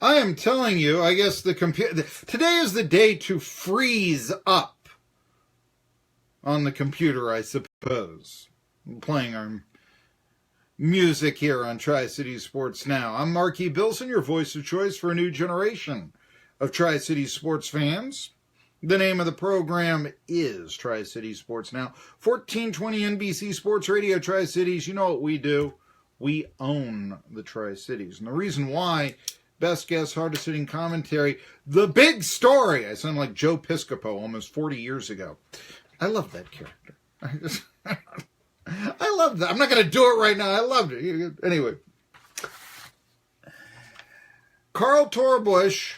I am telling you, I guess today is the day to freeze up on the computer, I suppose. I'm playing our music here on Tri-City Sports Now. I'm Mark E. Bilson, your voice of choice for a new generation of Tri-City sports fans. The name of the program is Tri-City Sports Now. 1420 NBC Sports Radio Tri-Cities. You know what we do. We own the Tri-Cities. And the reason why, best guess, hardest hitting commentary, the big story. I sound like Joe Piscopo almost 40 years ago. I love that character. I love that. I'm not going to do it right now. I loved it. Anyway. Carl Torbush,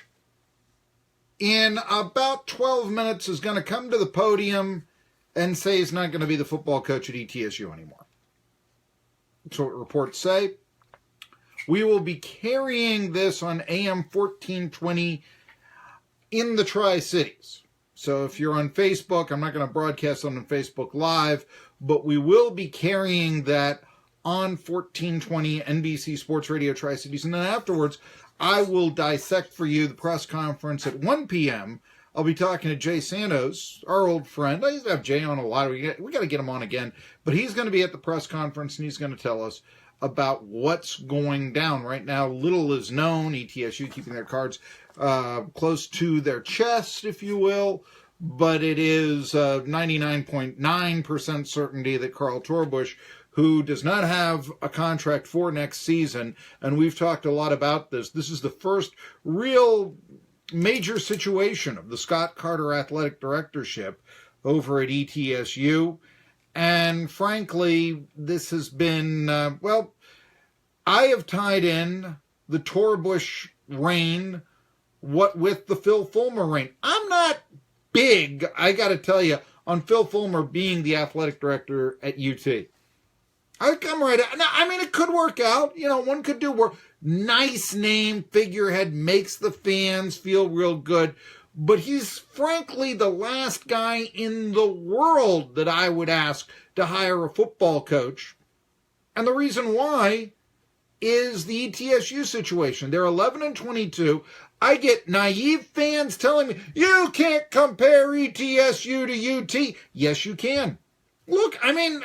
in about 12 minutes, is going to come to the podium and say he's not going to be the football coach at ETSU anymore. That's what reports say. We will be carrying this on AM 1420 in the Tri-Cities. So if you're on Facebook, I'm not going to broadcast on Facebook Live, but we will be carrying that on 1420 NBC Sports Radio Tri-Cities. And then afterwards, I will dissect for you the press conference at 1 p.m. I'll be talking to Jay Santos, our old friend. I used to have Jay on a lot. We got to get him on again. But he's going to be at the press conference, and he's going to tell us about what's going down. Right now, little is known. ETSU keeping their cards close to their chest, if you will. But it is 99.9% certainty that Carl Torbush, who does not have a contract for next season, and we've talked a lot about this. This is the first real major situation of the Scott Carter Athletic Directorship over at ETSU. And frankly, this has been, I have tied in the Torbush reign with the Phil Fulmer reign. I'm not big, I got to tell you, on Phil Fulmer being the athletic director at UT. I come right out. Now, I mean, it could work out. You know, one could do work. Nice name, figurehead, makes the fans feel real good. But he's frankly the last guy in the world that I would ask to hire a football coach. And the reason why is the ETSU situation. They're 11-22. I get naive fans telling me, you can't compare ETSU to UT. Yes, you can. Look, I mean,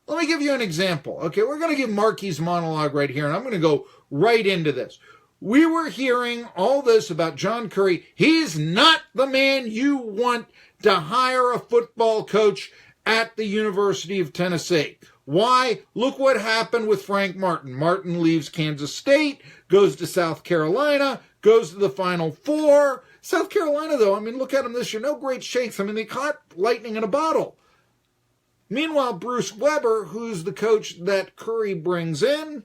let me give you an example. Okay, we're going to give Marky's monologue right here, and I'm going to go right into this. We were hearing all this about John Currie. He's not the man you want to hire a football coach at the University of Tennessee. Why? Look what happened with Frank Martin. Martin leaves Kansas State, goes to South Carolina, goes to the Final Four. South Carolina, though, I mean, look at them this year. No great shakes. I mean, they caught lightning in a bottle. Meanwhile, Bruce Weber, who's the coach that Currie brings in,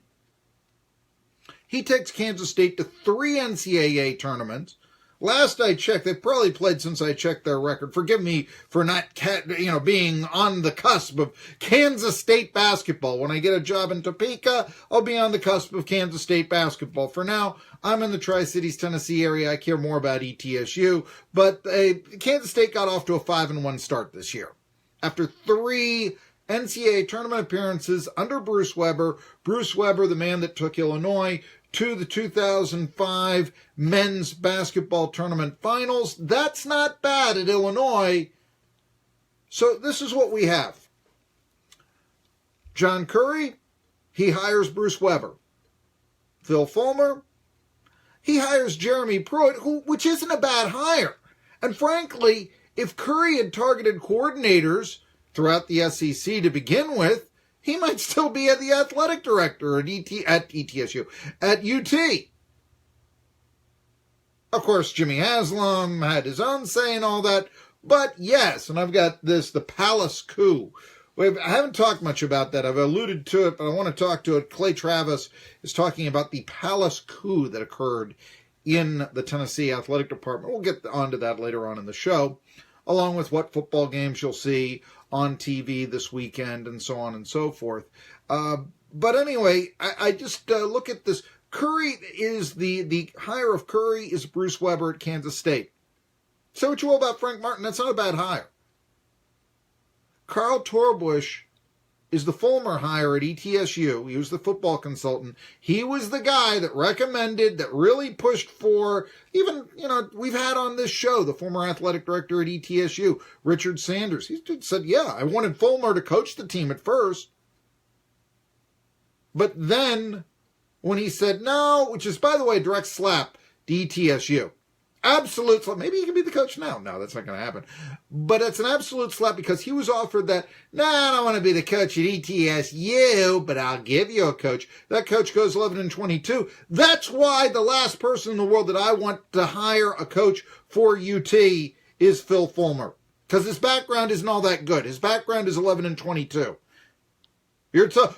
he takes Kansas State to 3 NCAA tournaments. Last I checked, they've probably played since I checked their record. Forgive me for not, being on the cusp of Kansas State basketball. When I get a job in Topeka, I'll be on the cusp of Kansas State basketball. For now, I'm in the Tri-Cities, Tennessee area. I care more about ETSU. But Kansas State got off to a 5-1 start this year. After 3 NCAA tournament appearances under Bruce Weber, the man that took Illinois to the 2005 men's basketball tournament finals. That's not bad at Illinois. So this is what we have. John Currie, he hires Bruce Weber. Phil Fulmer, he hires Jeremy Pruitt, which isn't a bad hire. And frankly, if Currie had targeted coordinators throughout the SEC to begin with, he might still be the athletic director at ETSU, at UT. Of course, Jimmy Haslam had his own say and all that. But yes, and I've got the Palace coup. I haven't talked much about that. I've alluded to it, but I want to talk to it. Clay Travis is talking about the Palace coup that occurred in the Tennessee Athletic Department. We'll get onto that later on in the show, along with what football games you'll see on TV this weekend and so on and so forth. But anyway, I just look at this. Currie is the hire of Currie is Bruce Weber at Kansas State. Say what you will about Frank Martin, that's not a bad hire. Carl Torbush is the Fulmer hire at ETSU. He was the football consultant. He was the guy that recommended, that really pushed for, even, we've had on this show the former athletic director at ETSU, Richard Sanders. He said, yeah, I wanted Fulmer to coach the team at first. But then when he said no, which is, by the way, a direct slap to ETSU. Absolute slap. Maybe he can be the coach now. No, that's not going to happen. But it's an absolute slap because he was offered that, no, I don't want to be the coach at ETSU, but I'll give you a coach. That coach goes 11-22. That's why the last person in the world that I want to hire a coach for UT is Phil Fulmer. Because his background isn't all that good. His background is 11-22.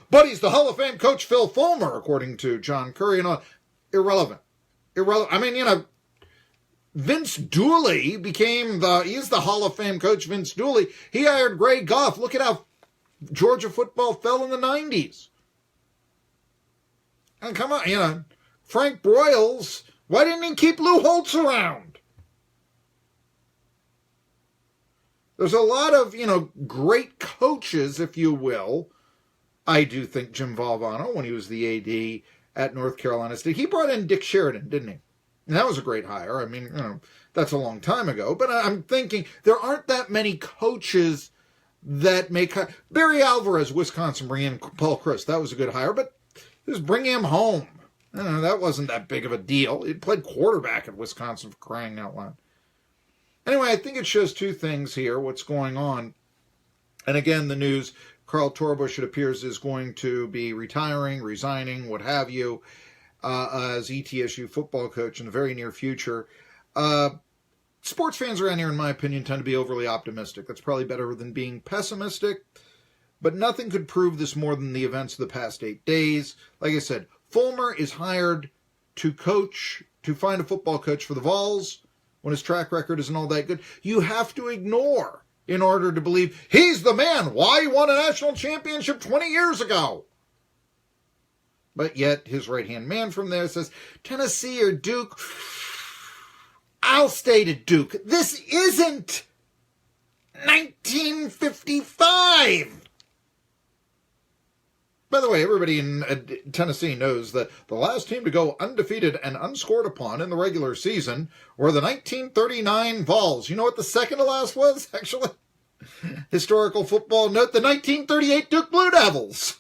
But he's the Hall of Fame coach Phil Fulmer, according to John Curry and all. Irrelevant. I mean, Vince Dooley he's the Hall of Fame coach, Vince Dooley. He hired Greg Goff. Look at how Georgia football fell in the 90s. And come on, Frank Broyles, why didn't he keep Lou Holtz around? There's a lot of, great coaches, if you will. I do think Jim Valvano, when he was the AD at North Carolina State, he brought in Dick Sheridan, didn't he? And that was a great hire. I mean, that's a long time ago. But I'm thinking there aren't that many coaches that make... Barry Alvarez, Wisconsin, bring in Paul Chryst. That was a good hire, but just bring him home. That wasn't that big of a deal. He played quarterback at Wisconsin, for crying out loud. Anyway, I think it shows two things here, what's going on. And again, the news, Carl Torbush, it appears, is going to be retiring, resigning, what have you, as ETSU football coach in the very near future. Sports fans around here, in my opinion, tend to be overly optimistic. That's probably better than being pessimistic. But nothing could prove this more than the events of the past 8 days. Like I said, Fulmer is hired to find a football coach for the Vols when his track record isn't all that good. You have to ignore in order to believe he's the man. Why he won a national championship 20 years ago? But yet his right-hand man from there says, Tennessee or Duke? I'll stay to Duke. This isn't 1955. By the way, everybody in Tennessee knows that the last team to go undefeated and unscored upon in the regular season were the 1939 Vols. You know what the second to last was, actually? Historical football note, the 1938 Duke Blue Devils.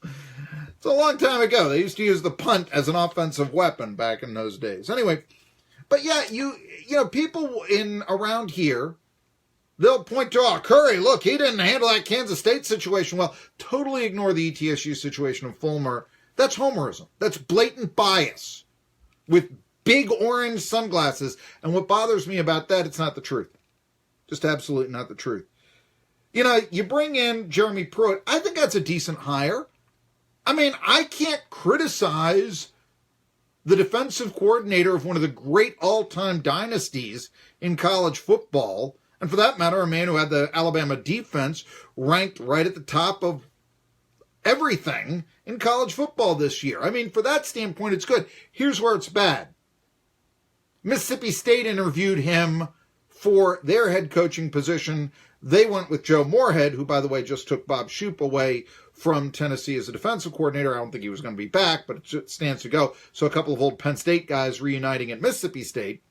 It's a long time ago. They used to use the punt as an offensive weapon back in those days. Anyway, but yeah, you know, people around here, they'll point to, Curry, look, he didn't handle that Kansas State situation well. Totally ignore the ETSU situation of Fulmer. That's homerism. That's blatant bias with big orange sunglasses. And what bothers me about that, it's not the truth. Just absolutely not the truth. You bring in Jeremy Pruitt. I think that's a decent hire. I mean, I can't criticize the defensive coordinator of one of the great all-time dynasties in college football, and for that matter, a man who had the Alabama defense ranked right at the top of everything in college football this year. I mean, for that standpoint, it's good. Here's where it's bad. Mississippi State interviewed him for their head coaching position. They went with Joe Moorhead, who, by the way, just took Bob Shoop away from Tennessee as a defensive coordinator. I don't think he was going to be back, but it stands to go. So a couple of old Penn State guys reuniting at Mississippi State.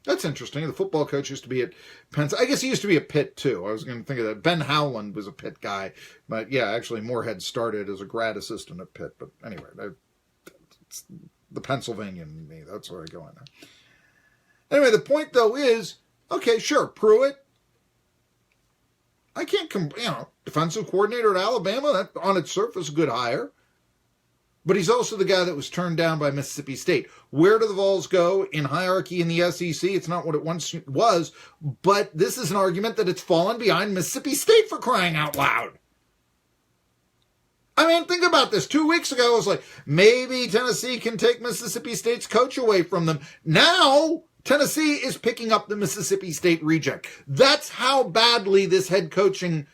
That's interesting. The football coach used to be at Penn State. I guess he used to be at Pitt, too. I was going to think of that. Ben Howland was a Pitt guy. But, yeah, actually, Moorhead started as a grad assistant at Pitt. But anyway, it's the Pennsylvanian in me. That's where I go in there. Anyway, the point, though, is, okay, sure, Pruitt. I can't, defensive coordinator at Alabama, that on its surface, a good hire. But he's also the guy that was turned down by Mississippi State. Where do the Vols go in hierarchy in the SEC? It's not what it once was, but this is an argument that it's fallen behind Mississippi State, for crying out loud. I mean, think about this. 2 weeks ago, it was like, maybe Tennessee can take Mississippi State's coach away from them. Now, Tennessee is picking up the Mississippi State reject. That's how badly this head coaching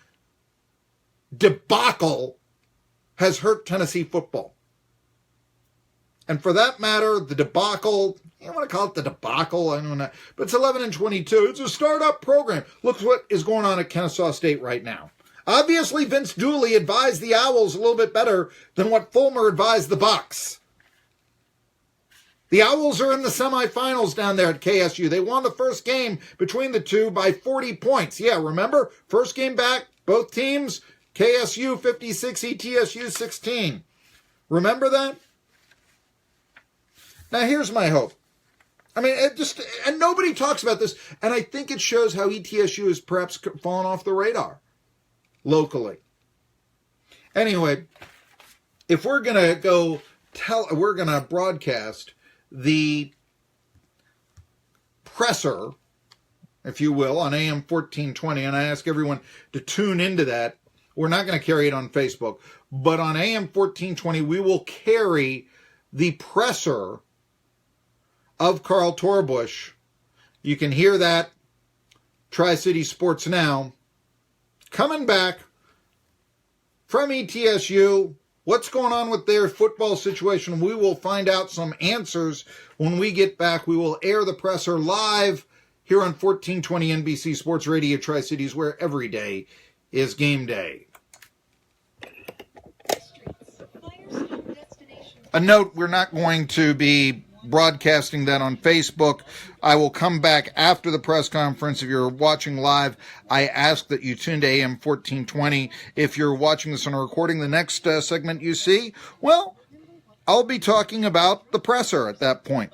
debacle has hurt Tennessee football. And for that matter, the debacle, you don't want to call it the debacle, I don't know, but it's 11-22. It's a startup program. Look what is going on at Kennesaw State right now. Obviously, Vince Dooley advised the Owls a little bit better than what Fulmer advised the Bucks. The Owls are in the semifinals down there at KSU. They won the first game between the two by 40 points. Yeah, remember? First game back, both teams, KSU 56, ETSU 16. Remember that? Now, here's my hope. I mean, and nobody talks about this, and I think it shows how ETSU has perhaps fallen off the radar locally. Anyway, if we're going to we're going to broadcast the presser, if you will, on AM 1420, and I ask everyone to tune into that. We're not going to carry it on Facebook, but on AM 1420, we will carry the presser of Carl Torbush. You can hear that. Tri-City Sports Now. Coming back from ETSU. What's going on with their football situation? We will find out some answers when we get back. We will air the presser live here on 1420 NBC Sports Radio Tri-Cities, where every day is game day. A note, we're not going to be broadcasting that on Facebook. I will come back after the press conference. If you're watching live, I ask that you tune to AM 1420. If you're watching this on a recording, the next segment you see, well, I'll be talking about the presser at that point.